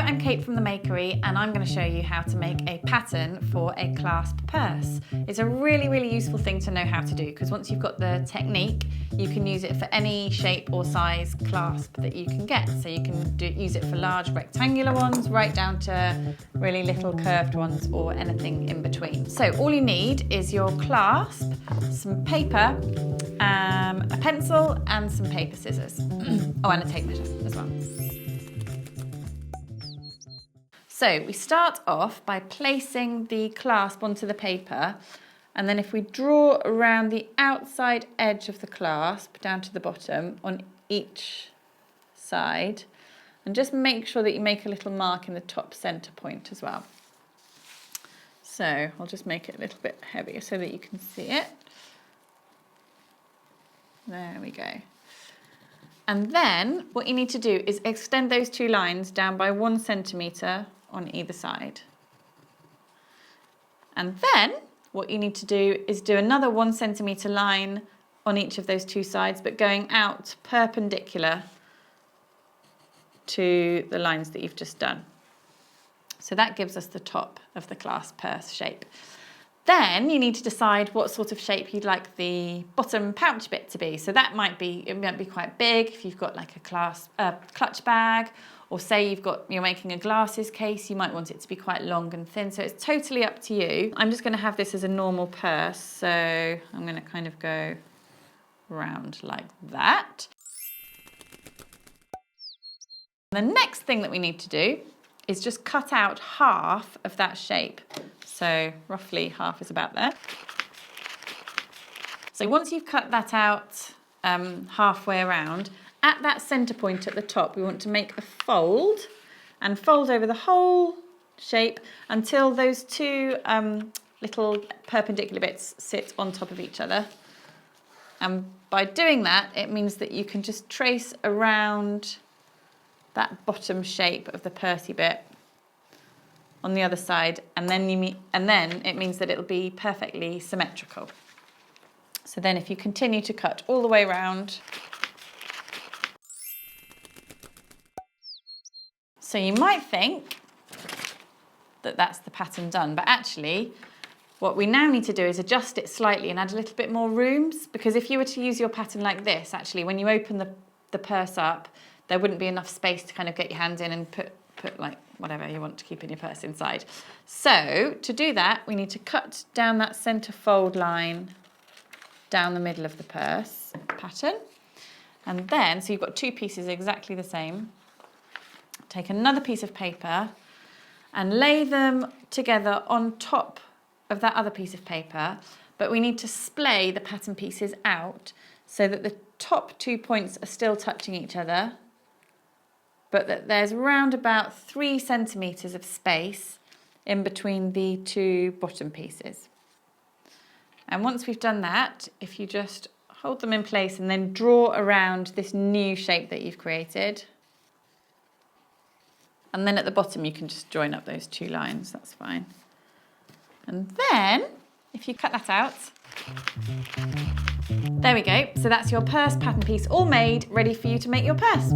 I'm Kate from the Makery, and I'm going to show you how to make a pattern for a clasp purse. It's a really useful thing to know how to do, because once you've got the technique, you can use it for any shape or size clasp that you can get. So you can use it for large rectangular ones, right down to really little curved ones, or anything in between. So all you need is your clasp, some paper, a pencil and some paper scissors. Oh, and a tape measure as well. So we start off by placing the clasp onto the paper, and then if we draw around the outside edge of the clasp down to the bottom on each side, and just make sure that you make a little mark in the top centre point as well. So I'll just make it a little bit heavier so that you can see it. There we go. And then what you need to do is extend those two lines down by 1 centimetre on either side. And then what you need to do is do another 1 centimetre line on each of those two sides, but going out perpendicular to the lines that you've just done. So that gives us the top of the clasp purse shape. Then you need to decide what sort of shape you'd like the bottom pouch bit to be. So that might be quite big if you've got like a clutch bag, or say you're making a glasses case, you might want it to be quite long and thin. So it's totally up to you. I'm just going to have this as a normal purse, so I'm going to kind of go round like that. The next thing that we need to do is just cut out half of that shape. So roughly half is about there. So once you've cut that out halfway around, at that centre point at the top, we want to make a fold and fold over the whole shape until those two little perpendicular bits sit on top of each other. And by doing that, it means that you can just trace around that bottom shape of the pursey bit on the other side, and then it means that it'll be perfectly symmetrical. So then if you continue to cut all the way around, so you might think that that's the pattern done, but actually what we now need to do is adjust it slightly and add a little bit more rooms, because if you were to use your pattern like this, actually when you open the purse up, there wouldn't be enough space to kind of get your hands in and put like whatever you want to keep in your purse inside. So to do that, we need to cut down that centre fold line down the middle of the purse pattern. And then, so you've got two pieces exactly the same. Take another piece of paper and lay them together on top of that other piece of paper, but we need to splay the pattern pieces out so that the top 2 points are still touching each other, but that there's around about 3 centimetres of space in between the two bottom pieces. And once we've done that, if you just hold them in place and then draw around this new shape that you've created, and then at the bottom you can just join up those two lines, that's fine. And then, if you cut that out, there we go. So that's your purse pattern piece all made, ready for you to make your purse.